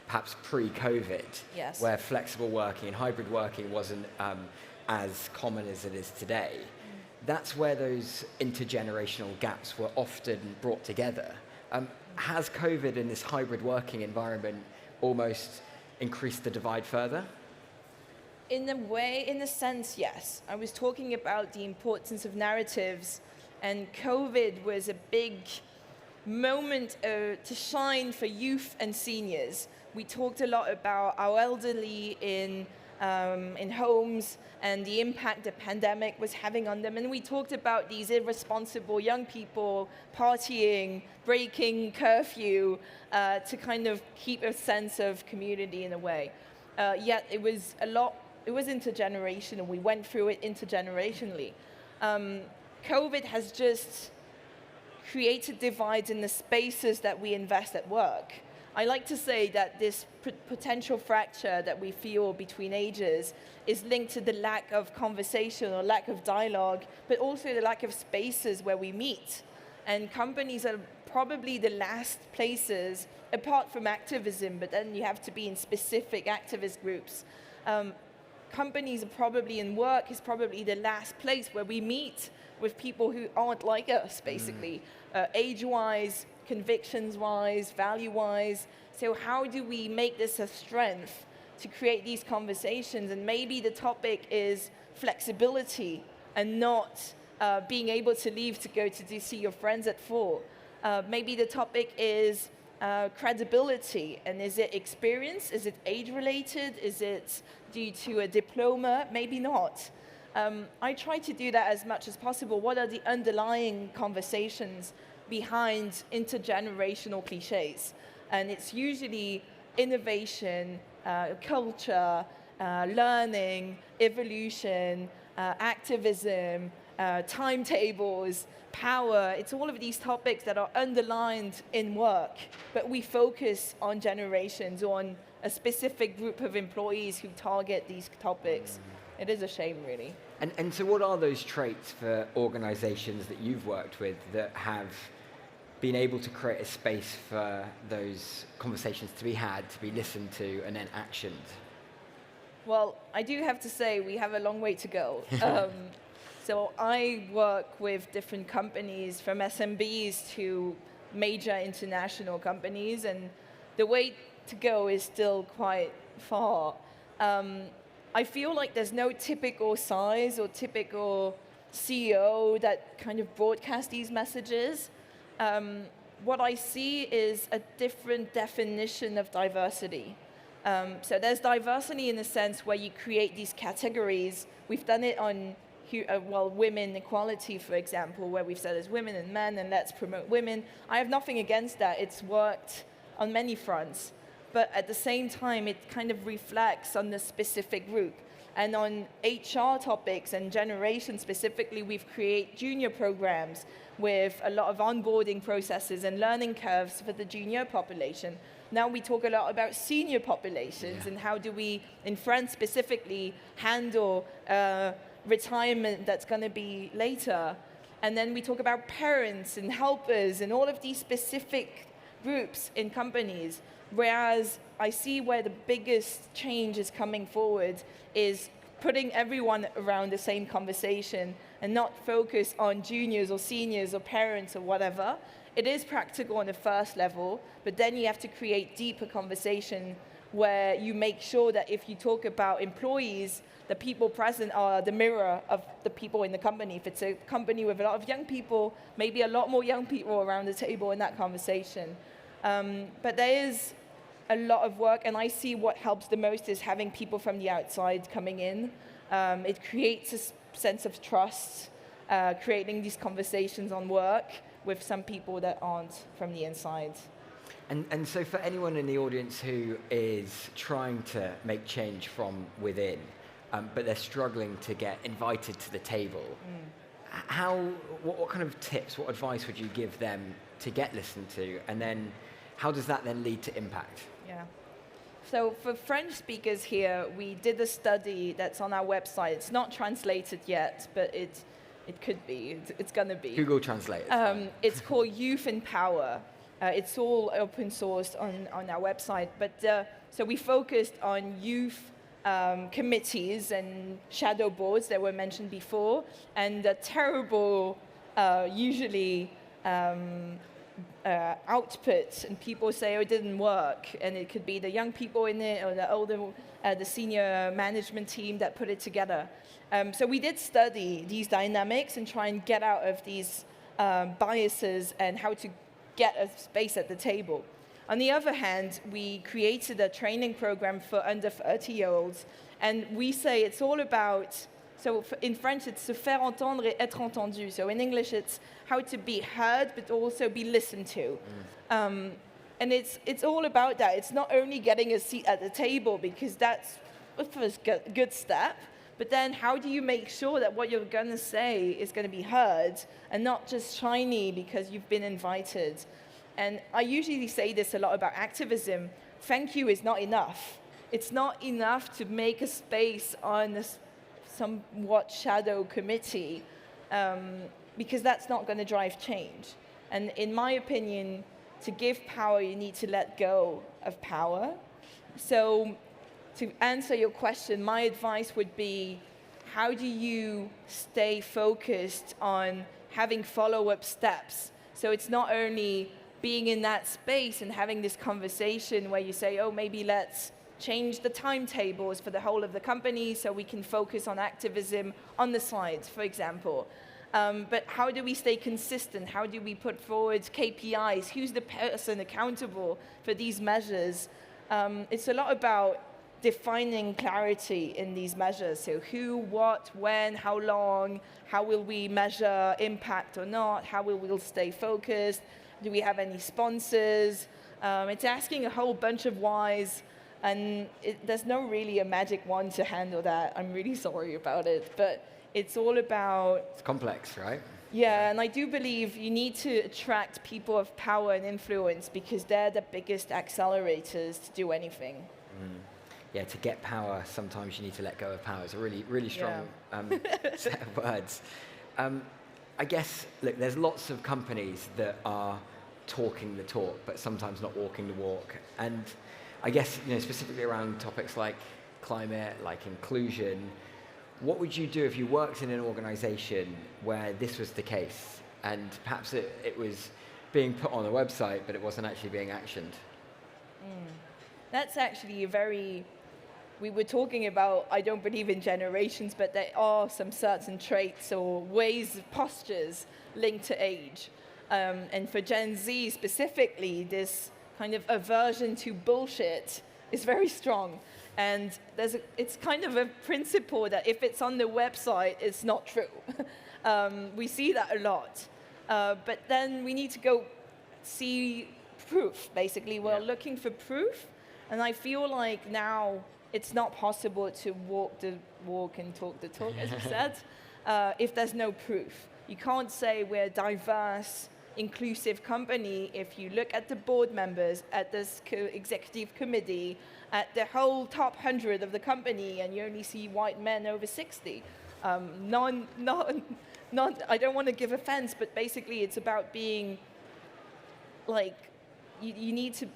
perhaps pre-COVID, yes, where flexible working and hybrid working wasn't as common as it is today. That's where those intergenerational gaps were often brought together. Has COVID in this hybrid working environment almost increased the divide further? In a sense, yes. I was talking about the importance of narratives, and COVID was a big moment to shine for youth and seniors, We talked a lot about our elderly in homes and the impact the pandemic was having on them. And we talked about these irresponsible young people partying, breaking curfew to kind of keep a sense of community in a way. Yet it was intergenerational. We went through it intergenerationally. COVID has just created divides in the spaces that we invest at work. I like to say that this potential fracture that we feel between ages is linked to the lack of conversation or lack of dialogue, but also the lack of spaces where we meet. And companies are probably the last places, apart from activism, but then you have to be in specific activist groups. Companies are probably, in work is probably the last place where we meet with people who aren't like us, basically, age-wise, convictions-wise, value-wise. So how do we make this a strength to create these conversations? And maybe the topic is flexibility and not being able to leave to go to see your friends at 4. Maybe the topic is credibility, and is it experience? Is it age-related? Is it due to a diploma? Maybe not. I try to do that as much as possible. What are the underlying conversations behind intergenerational cliches? And it's usually innovation, culture, learning, evolution, activism, timetables, power. It's all of these topics that are underlined in work, but we focus on generations, on a specific group of employees who target these topics. It is a shame, really. And so what are those traits for organizations that you've worked with that have been able to create a space for those conversations to be had, to be listened to, and then actioned? Well, I do have to say we have a long way to go. So I work with different companies, from SMBs to major international companies, and the way to go is still quite far. I feel like there's no typical size or typical CEO that kind of broadcasts these messages. What I see is a different definition of diversity. So there's diversity in the sense where you create these categories. We've done it on women equality, for example, where we've said there's women and men, and let's promote women. I have nothing against that. It's worked on many fronts. But at the same time, it kind of reflects on the specific group. And on HR topics and generation specifically, we've created junior programs with a lot of onboarding processes and learning curves for the junior population. Now we talk a lot about senior populations and how do we, in France specifically, handle retirement that's going to be later. And then we talk about parents and helpers and all of these specific groups in companies. Whereas I see where the biggest change is coming forward is putting everyone around the same conversation and not focus on juniors or seniors or parents or whatever. It is practical on the first level, but then you have to create deeper conversation where you make sure that if you talk about employees, the people present are the mirror of the people in the company. If it's a company with a lot of young people, maybe a lot more young people around the table in that conversation. But there is a lot of work, and I see what helps the most is having people from the outside coming in. It creates a sense of trust, creating these conversations on work with some people that aren't from the inside. And so for anyone in the audience who is trying to make change from within, but they're struggling to get invited to the table, what kind of tips, what advice would you give them to get listened to? And then how does that then lead to impact? Yeah. So for French speakers here, we did a study that's on our website. It's not translated yet, but it could be. It's going to be. Google Translate. It's called Youth in Power. It's all open sourced on our website. But so we focused on youth committees and shadow boards that were mentioned before, and the terrible, usually output, and people say, oh, it didn't work, and it could be the young people in it or the older, the senior management team that put it together. So we did study these dynamics and try and get out of these biases and how to get a space at the table. On the other hand, we created a training program for under 30-year-olds, and we say it's all about, so in French it's se faire entendre et être entendu. So in English it's how to be heard but also be listened to. And it's all about that. It's not only getting a seat at the table, because that's a first good step, but then how do you make sure that what you're going to say is going to be heard and not just shiny because you've been invited? And I usually say this a lot about activism. Thank you is not enough. It's not enough to make a space on a somewhat shadow committee, because that's not going to drive change. And in my opinion, to give power, you need to let go of power. So to answer your question, my advice would be, how do you stay focused on having follow-up steps? So it's not only being in that space and having this conversation where you say, oh, maybe let's change the timetables for the whole of the company so we can focus on activism on the slides, for example. But how do we stay consistent? How do we put forward KPIs? Who's the person accountable for these measures? It's a lot about defining clarity in these measures. So who, what, when, how long, how will we measure impact or not? How will we stay focused? Do we have any sponsors? It's asking a whole bunch of whys, and there's no really a magic wand to handle that. I'm really sorry about it, but it's all about... It's complex, right? Yeah, and I do believe you need to attract people of power and influence, because they're the biggest accelerators to do anything. Yeah, to get power, sometimes you need to let go of power. It's a really, really strong set of words. I guess, look, there's lots of companies that are talking the talk, but sometimes not walking the walk. And I guess, specifically around topics like climate, like inclusion, what would you do if you worked in an organization where this was the case, and perhaps it was being put on a website, but it wasn't actually being actioned? That's actually a very... We were talking about, I don't believe in generations, but there are some certain traits or ways, postures linked to age. And for Gen Z specifically, this kind of aversion to bullshit is very strong. And it's kind of a principle that if it's on the website, it's not true. We see that a lot. But then we need to go see proof, basically. We're looking for proof. And I feel like now it's not possible to walk the walk and talk the talk, as you said, if there's no proof. You can't say we're a diverse, inclusive company if you look at the board members, at this executive committee, at the whole top 100 of the company, and you only see white men over 60. I don't want to give offense, but basically it's about being, like, you need to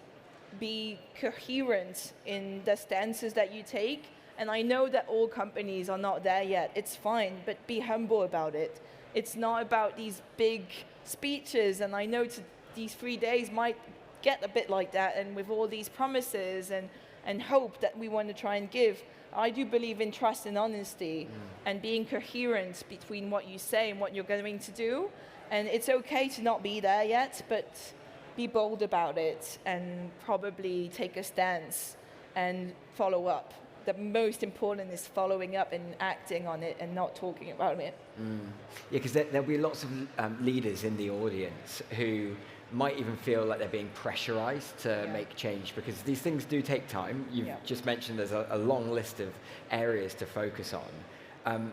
be coherent in the stances that you take. And I know that all companies are not there yet. It's fine, but be humble about it. It's not about these big speeches, and I know these 3 days might get a bit like that, and with all these promises and hope that we want to try and give. I do believe in trust and honesty and being coherent between what you say and what you're going to do. And it's okay to not be there yet, but be bold about it and probably take a stance and follow up. The most important is following up and acting on it and not talking about it. Yeah, because there'll be lots of leaders in the audience who might even feel like they're being pressurized to make change, because these things do take time. You've just mentioned there's a long list of areas to focus on.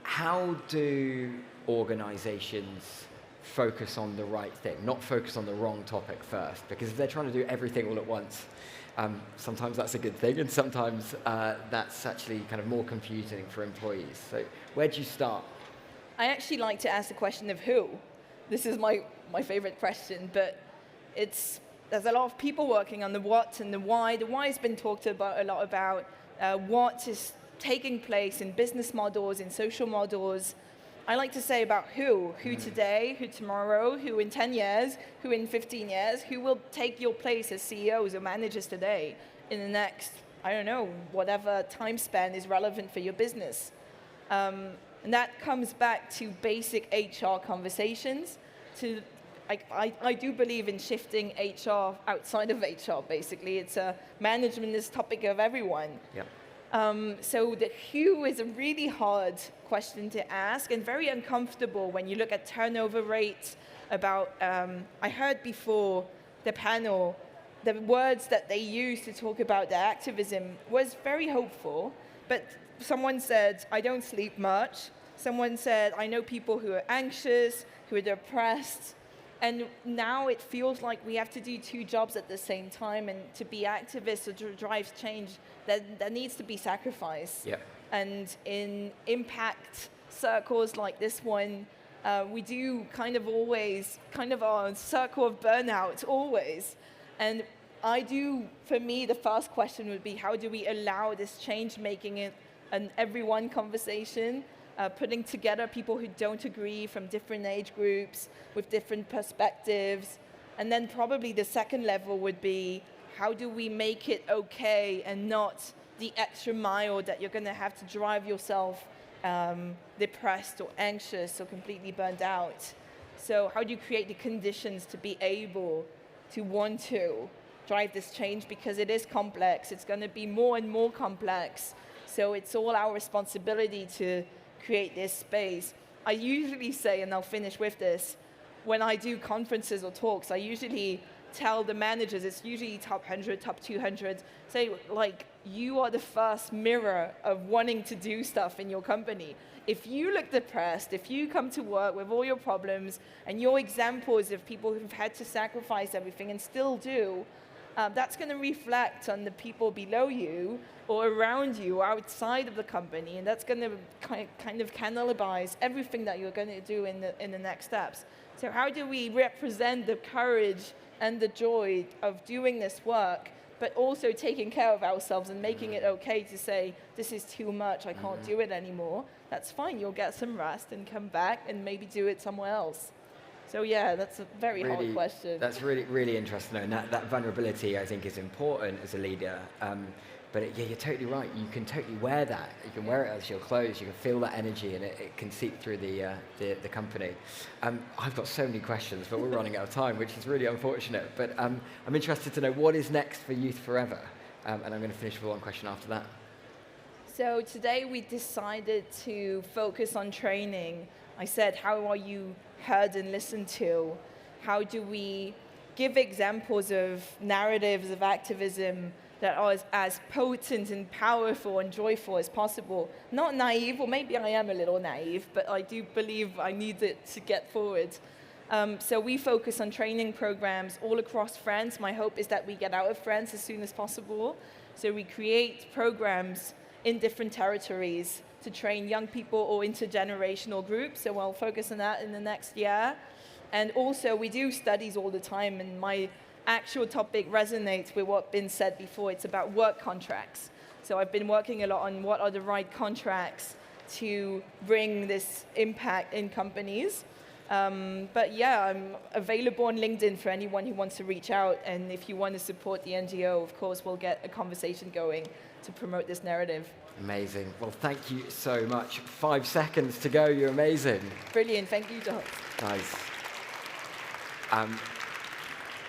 How do organizations focus on the right thing, not focus on the wrong topic first? Because if they're trying to do everything all at once, sometimes that's a good thing, and sometimes that's actually kind of more confusing for employees. So where do you start? I actually like to ask the question of who. This is my favorite question, but there's a lot of people working on the what and the why. The why has been talked about a lot about what is taking place in business models, in social models. I like to say about who today, who tomorrow, who in 10 years, who in 15 years, who will take your place as CEOs or managers today in the next, I don't know, whatever time span is relevant for your business. And that comes back to basic HR conversations. I do believe in shifting HR outside of HR, basically. It's management is topic of everyone. Yep. So the who is a really hard question to ask and very uncomfortable when you look at turnover rates. I heard before the panel, the words that they used to talk about their activism was very hopeful, but someone said, I don't sleep much. Someone said, I know people who are anxious, who are depressed, and now it feels like we have to do two jobs at the same time, and to be activists or to drive change, there needs to be sacrifice. Yep. And in impact circles like this one, we do kind of our circle of burnout always. And for me, the first question would be, how do we allow this change making it an everyone conversation, putting together people who don't agree from different age groups with different perspectives. And then probably the second level would be, how do we make it okay and not the extra mile that you're going to have to drive yourself depressed or anxious or completely burned out? So how do you create the conditions to be able to want to drive this change? Because it is complex. It's going to be more and more complex. So it's all our responsibility to create this space. I usually say, and I'll finish with this, when I do conferences or talks, I usually tell the managers, it's usually top 100, top 200, say, like, you are the first mirror of wanting to do stuff in your company. If you look depressed, if you come to work with all your problems, and your examples of people who've had to sacrifice everything and still do, that's going to reflect on the people below you or around you or outside of the company, and that's going to kind of cannibalize everything that you're going to do in the next steps. So how do we represent the courage and the joy of doing this work, but also taking care of ourselves and making it okay to say, this is too much, I can't do it anymore? That's fine, you'll get some rest and come back and maybe do it somewhere else. So yeah, that's a very hard question. That's really, really interesting. And that vulnerability, I think, is important as a leader. But yeah, you're totally right. You can totally wear that. You can wear it as your clothes. You can feel that energy, and it can seep through the company. I've got so many questions, but we're running out of time, which is really unfortunate. But I'm interested to know what is next for Youth Forever. And I'm going to finish with one question after that. So today we decided to focus on training. I said, how are you heard and listened to? How do we give examples of narratives of activism that are as potent and powerful and joyful as possible? Not naive, or maybe I am a little naive, but I do believe I need it to get forward. So we focus on training programs all across France. My hope is that we get out of France as soon as possible. So we create programs in different territories to train young people or intergenerational groups. So I'll focus on that in the next year. And also we do studies all the time, and my actual topic resonates with what's been said before. It's about work contracts. So I've been working a lot on what are the right contracts to bring this impact in companies. But yeah, I'm available on LinkedIn for anyone who wants to reach out. And if you want to support the NGO, of course, we'll get a conversation going to promote this narrative. Amazing. Well, thank you so much. 5 seconds to go. You're amazing. Brilliant. Thank you, Doc. Nice.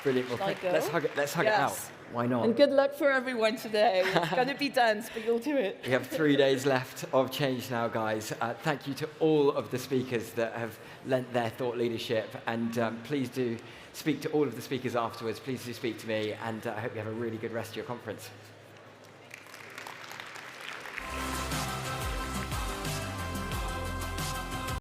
Brilliant. Well, let's hug it out. Why not? And good luck for everyone today. It's going to be dense, but you'll do it. We have 3 days left of Change Now, guys. Thank you to all of the speakers that have lent their thought leadership. And please do speak to all of the speakers afterwards. Please do speak to me. And I hope you have a really good rest of your conference.